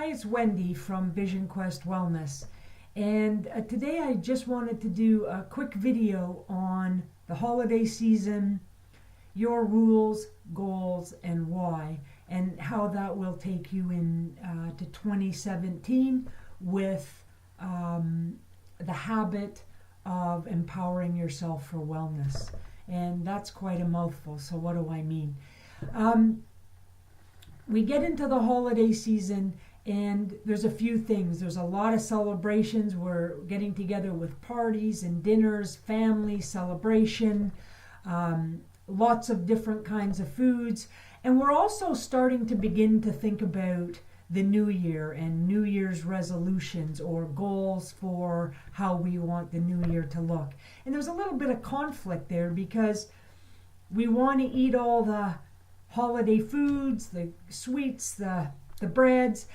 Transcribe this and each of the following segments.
Hi, it's Wendy from Vision Quest Wellness, and today I just wanted to do a quick video on the holiday season, your rules, goals, and why, and how that will take you in to 2017 with the habit of empowering yourself for wellness. And that's quite a mouthful, so what do I mean? We get into the holiday season and there's a few things. There's a lot of celebrations. We're getting together with parties and dinners, family celebration, lots of different kinds of foods. And we're also starting to begin to think about the new year and New Year's resolutions or goals for how we want the new year to look. And there's a little bit of conflict there because we want to eat all the holiday foods, the sweets, the breads.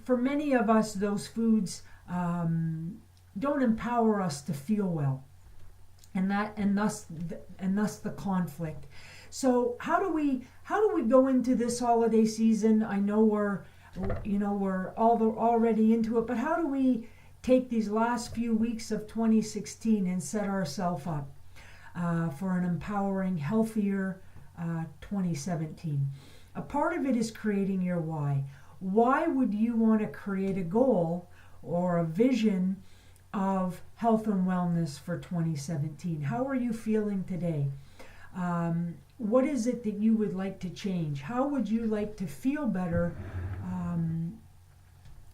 For many of us, those foods don't empower us to feel well, and thus the conflict. So how do we go into this holiday season? I know we're already into it, but how do we take these last few weeks of 2016 and set ourselves up for an empowering, healthier 2017? A part of it is creating your why. Why would you want to create a goal or a vision of health and wellness for 2017? How are you feeling today? What is it that you would like to change? How would you like to feel better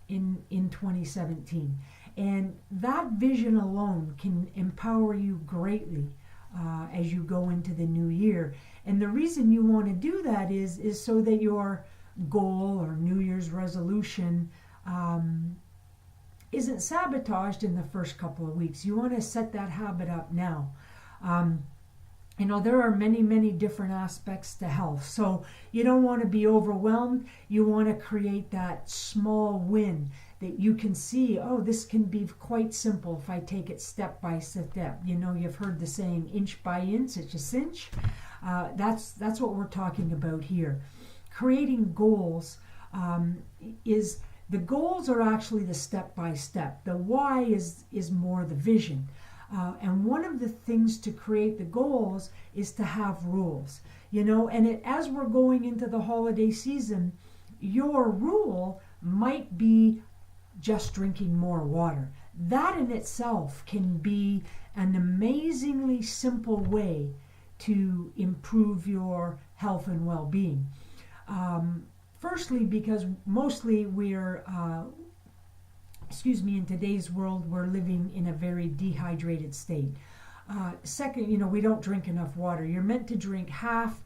in 2017? And that vision alone can empower you greatly as you go into the new year. And the reason you want to do that is so that your goal or New Year's resolution isn't sabotaged in the first couple of weeks. You want to set that habit up now. There are many different aspects to health. So you don't want to be overwhelmed. You want to create that small win that you can see, oh, this can be quite simple if I take it step by step. You've heard the saying, inch by inch, it's a cinch. That's what we're talking about here. Creating goals the goals are actually the step by step. The why is more the vision. And one of the things to create the goals is to have rules, and as we're going into the holiday season, your rule might be just drinking more water. That in itself can be an amazingly simple way to improve your health and well-being. Firstly, because mostly in today's world, we're living in a very dehydrated state. Second, we don't drink enough water. You're meant to drink half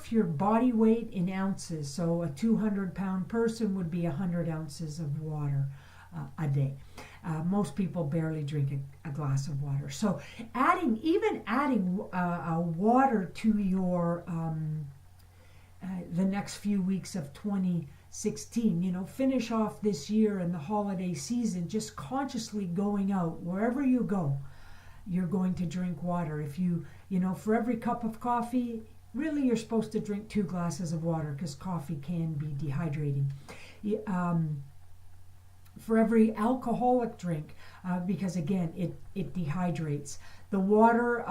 your body weight in ounces. So a 200-pound person would be 100 ounces of water a day. Most people barely drink a glass of water. So adding water to your the next few weeks of 2016, finish off this year and the holiday season just consciously going out. Wherever you go, you're going to drink water. If for every cup of coffee, really you're supposed to drink 2 glasses of water because coffee can be dehydrating. For every alcoholic drink, because again, it dehydrates. The water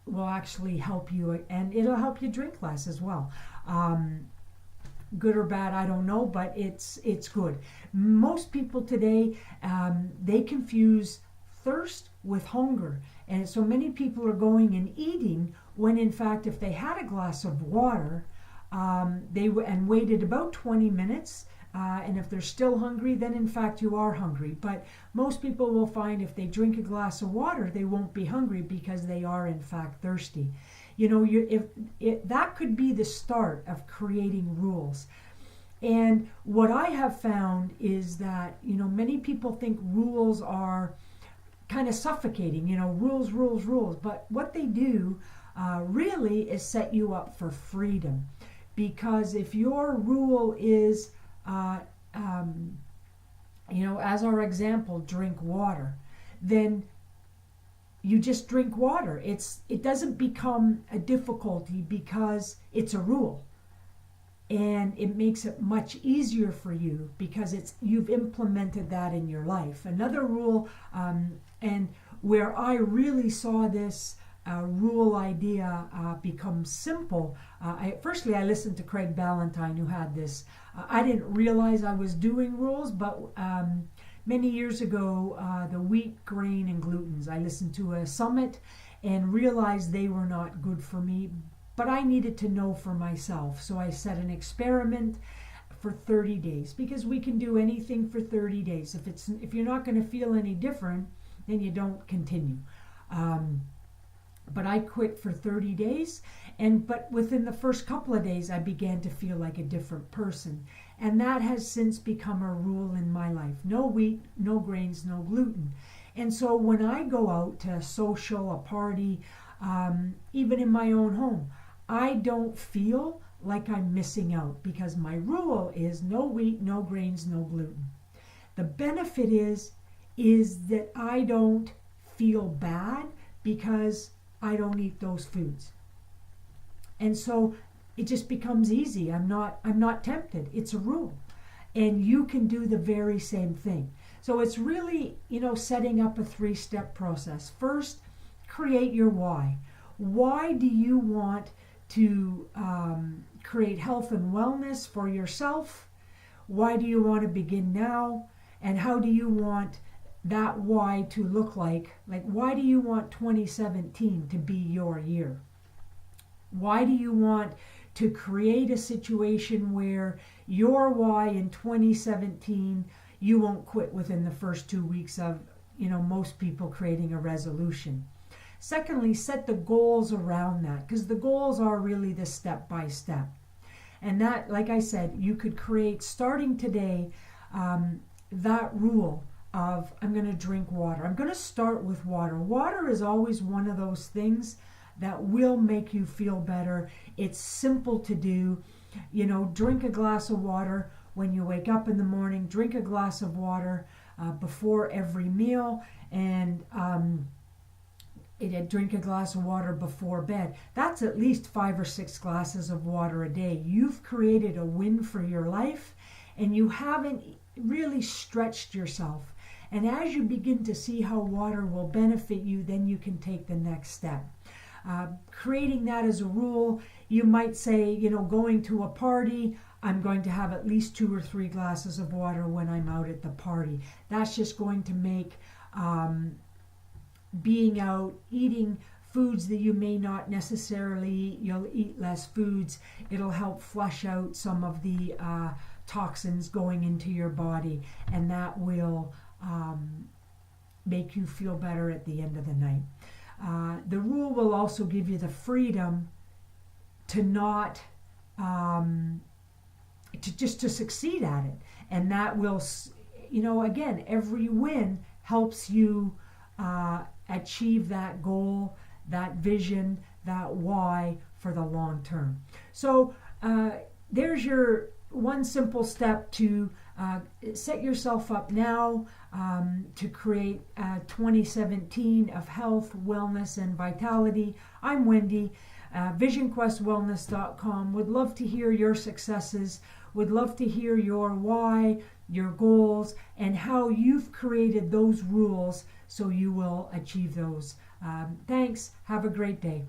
will actually help you, and it'll help you drink less as well. Good or bad, I don't know, but it's good. Most people today, they confuse thirst with hunger, and so many people are going and eating when in fact if they had a glass of water and waited about 20 minutes, and if they're still hungry, then in fact you are hungry. But most people will find if they drink a glass of water, they won't be hungry because they are in fact thirsty. That could be the start of creating rules. And what I have found is that many people think rules are kind of suffocating. Rules. But what they do really is set you up for freedom, because if your rule is as our example, drink water, then you just drink water. It doesn't become a difficulty because it's a rule. and it makes it much easier for you because you've implemented that in your life. Another rule, and where I really saw this rule idea become simple. Firstly, I listened to Craig Ballantyne, who had this. I didn't realize I was doing rules, but many years ago, the wheat, grain, and glutens, I listened to a summit and realized they were not good for me, but I needed to know for myself. So I set an experiment for 30 days, because we can do anything for 30 days. If you're not going to feel any different, then you don't continue. But I quit for 30 days, but within the first couple of days, I began to feel like a different person. And that has since become a rule in my life. No wheat, no grains, no gluten. And so when I go out to a social, a party, even in my own home, I don't feel like I'm missing out, because my rule is no wheat, no grains, no gluten. The benefit is that I don't feel bad because I don't eat those foods. And so it just becomes easy. I'm not tempted. It's a rule. And you can do the very same thing. So it's really, setting up a 3-step process. First, create your why. Why do you want to create health and wellness for yourself? Why do you want to begin now? And how do you want that why to look like? Like, why do you want 2017 to be your year? Why do you want to create a situation where your why in 2017, you won't quit within the first 2 weeks of, most people creating a resolution? Secondly, set the goals around that, because the goals are really the step by step. And that, like I said, you could create, starting today, that rule of, I'm going to drink water. I'm going to start with water. Water is always one of those things that will make you feel better. It's simple to do. Drink a glass of water when you wake up in the morning. Drink a glass of water before every meal, and drink a glass of water before bed. That's at least 5 or 6 glasses of water a day. You've created a win for your life, and you haven't really stretched yourself. And as you begin to see how water will benefit you, then you can take the next step. Creating that as a rule, you might say, going to a party, I'm going to have at least 2 or 3 glasses of water when I'm out at the party. That's just going to make being out, eating foods that you may not necessarily eat, you'll eat less foods. It'll help flush out some of the toxins going into your body, and that will make you feel better at the end of the night. The rule will also give you the freedom to not, to succeed at it. And that will, again, every win helps you achieve that goal, that vision, that why for the long term. So there's your one simple step to set yourself up now to create 2017 of health, wellness, and vitality. I'm Wendy, VisionQuestWellness.com. Would love to hear your successes, would love to hear your why, your goals, and how you've created those rules so you will achieve those. Thanks. Have a great day.